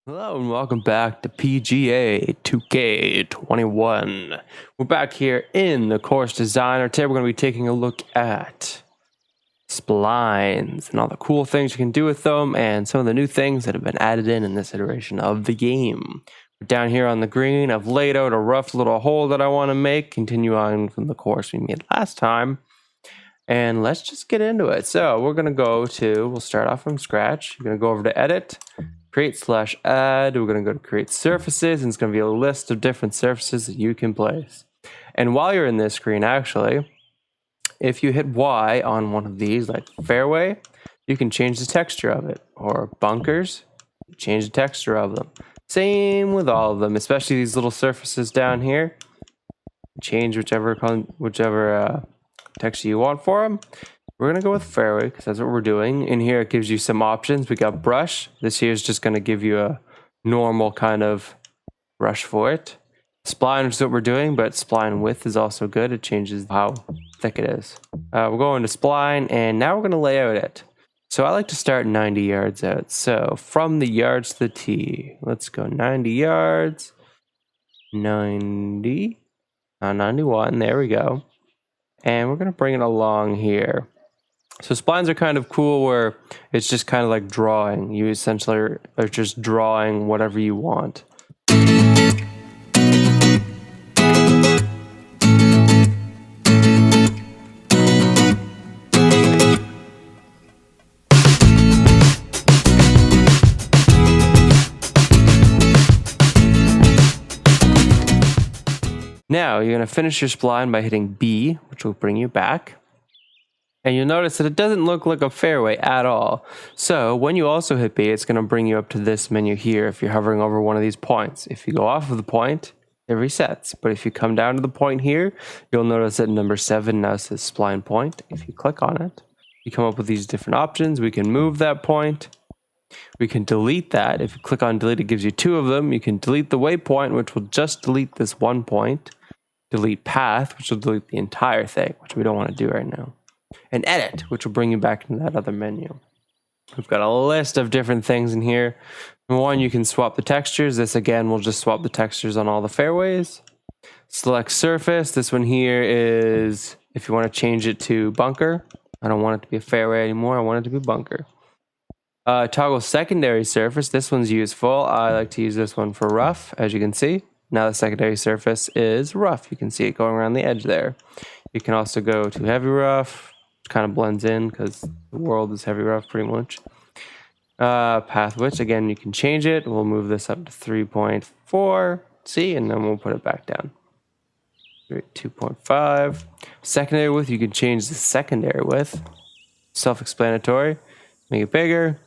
Hello and welcome back to PGA 2K21. We're back here in the course designer. Today we're going to be taking a look at splines and all the cool things you can do with them and some of the new things that have been added in this iteration of the game. We're down here on the green. I've laid out a rough little hole that I want to make, continue on from the course we made last time. And let's just get into it. So we're going to we'll start off from scratch. You're going to go over to edit, create/add. We're going to go to create surfaces, and it's going to be a list of different surfaces that you can place. And while you're in this screen, actually, if you hit Y on one of these, like fairway, you can change the texture of it. Or bunkers, change the texture of them. Same with all of them, especially these little surfaces down here. Change whichever texture you want for them. We're going to go with fairway because that's what we're doing. In here, it gives you some options. We got brush. This here is just going to give you a normal kind of brush for it. Spline, which is what we're doing, but spline width is also good. It changes how thick it is. We'll go into spline, and now we're going to lay out it. So I like to start 90 yards out. So from the yards to the tee, let's go 90 yards. 90. 91. There we go. And we're going to bring it along here. So splines are kind of cool where it's just kind of like drawing. You essentially are just drawing whatever you want. Now you're going to finish your spline by hitting B, which will bring you back. And you'll notice that it doesn't look like a fairway at all. So when you also hit B, it's going to bring you up to this menu here if you're hovering over one of these points. If you go off of the point, it resets. But if you come down to the point here, you'll notice that number 7 now says spline point. If you click on it, you come up with these different options. We can move that point. We can delete that. If you click on delete, it gives you 2 of them. You can delete the waypoint, which will just delete this one point. Delete path, which will delete the entire thing, which we don't want to do right now. And edit, which will bring you back into that other menu. We've got a list of different things in here. Number 1, you can swap the textures. This again will just swap the textures on all the fairways. Select surface. This one here is if you want to change it to bunker. I don't want it to be a fairway anymore. I want it to be bunker. Toggle secondary surface. This one's useful. I like to use this one for rough, as you can see. Now the secondary surface is rough. You can see it going around the edge there. You can also go to heavy rough, which kind of blends in because the world is heavy rough pretty much. Path width, again, you can change it. We'll move this up to 3.4, see, and then we'll put it back down. 2.5. Secondary width, you can change the secondary width. Self-explanatory. Make it bigger.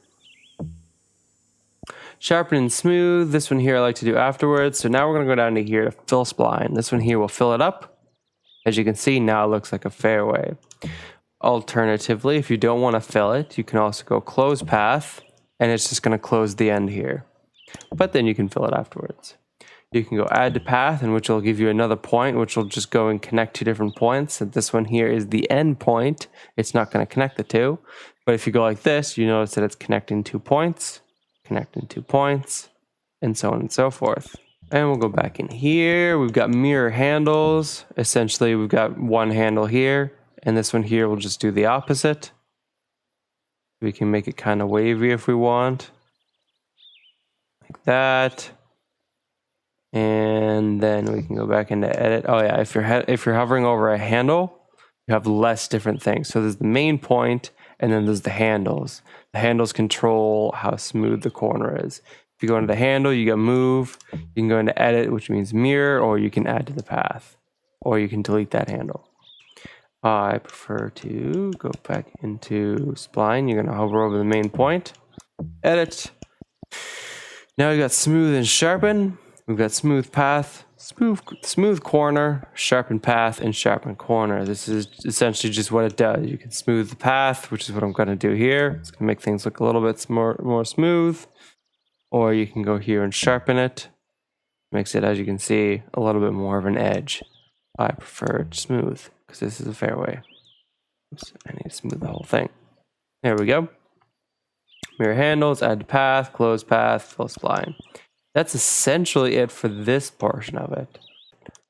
Sharpen and smooth. This one here I like to do afterwards. So now we're going to go down to here to fill spline. This one here will fill it up. As you can see, now it looks like a fairway. Alternatively, if you don't want to fill it, you can also go close path, and it's just going to close the end here. But then you can fill it afterwards. You can go add to path, and which will give you another point, which will just go and connect 2 different points. And this one here is the end point. It's not going to connect the 2. But if you go like this, you notice that it's connecting 2 points. Connecting 2 points, and so on and so forth. And we'll go back in here. We've got mirror handles. Essentially, we've got one handle here, and this one here will just do the opposite. We can make it kind of wavy if we want. Like that. And then we can go back into edit. Oh yeah, if you're hovering over a handle, you have less different things. So there's the main point, and then there's the handles. The handles control how smooth the corner is. If you go into the handle, you got move. You can go into edit, which means mirror, or you can add to the path. Or you can delete that handle. I prefer to go back into spline. You're going to hover over the main point. Edit. Now we got smooth and sharpen. We've got smooth path, smooth corner, sharpen path, and sharpen corner. This is essentially just what it does. You can smooth the path, which is what I'm going to do here. It's going to make things look a little bit more smooth. Or you can go here and sharpen it. Makes it, as you can see, a little bit more of an edge. I prefer smooth because this is a fairway. Oops, I need to smooth the whole thing. There we go. Mirror handles, add to path, close path, fill spline. That's essentially it for this portion of it.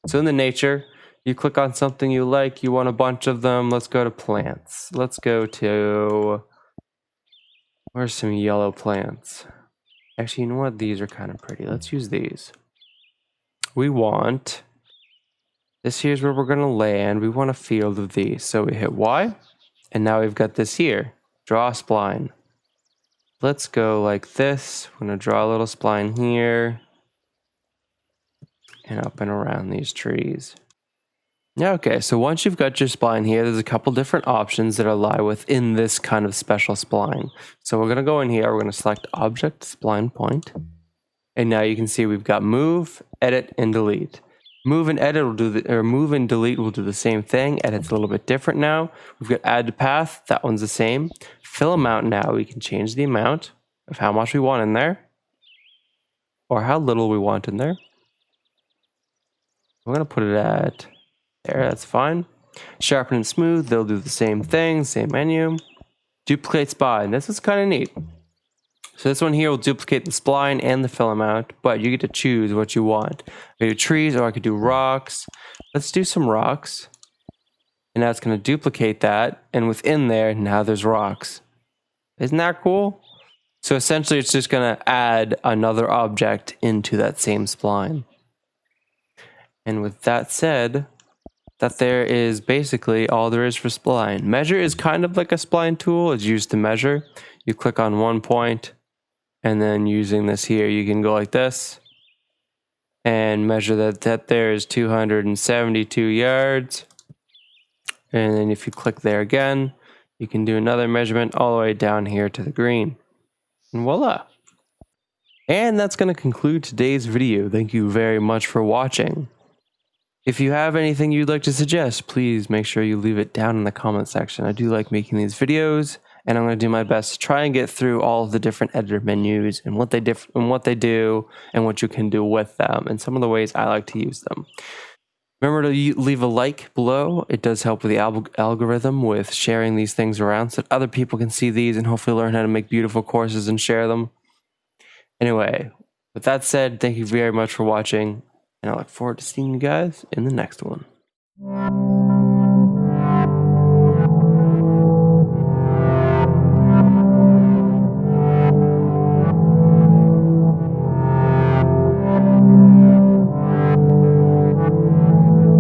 So in the nature, you click on something you like, you want a bunch of them. Let's go to plants. Let's go to, where's some yellow plants? Actually, you know what? These are kind of pretty. Let's use these. We want, this here's where we're gonna land. We want a field of these. So we hit Y, and now we've got this here. Draw a spline. Let's go like this. I'm gonna draw a little spline here. And up and around these trees. Okay, so once you've got your spline here, there's a couple different options that lie within this kind of special spline. So we're gonna go in here, we're gonna select Object Spline Point. And now you can see we've got Move, Edit, and Delete. Move and Edit will do Move and Delete will do the same thing. Edit's a little bit different now. We've got Add to Path, that one's the same. Fill Amount now, we can change the amount of how much we want in there. Or how little we want in there. I'm gonna put it at there, that's fine. Sharpen and Smooth, they'll do the same thing, same menu. Duplicate Spline, this is kind of neat. So this one here will duplicate the spline and the fill amount, but you get to choose what you want. I could do trees or I could do rocks. Let's do some rocks. And now it's gonna duplicate that, and within there, now there's rocks. Isn't that cool? So essentially it's just gonna add another object into that same spline. And with that said, that there is basically all there is for spline. Measure is kind of like a spline tool. It's used to measure. You click on one point, and then using this here, you can go like this and measure that there is 272 yards. And then if you click there again, you can do another measurement all the way down here to the green. And voila. And that's going to conclude today's video. Thank you very much for watching. If you have anything you'd like to suggest, please make sure you leave it down in the comment section. I do like making these videos, and I'm going to do my best to try and get through all of the different editor menus and what they do and what you can do with them and some of the ways I like to use them. Remember to leave a like below. It does help with the algorithm with sharing these things around so that other people can see these and hopefully learn how to make beautiful courses and share them. Anyway, with that said, thank you very much for watching. And I look forward to seeing you guys in the next one.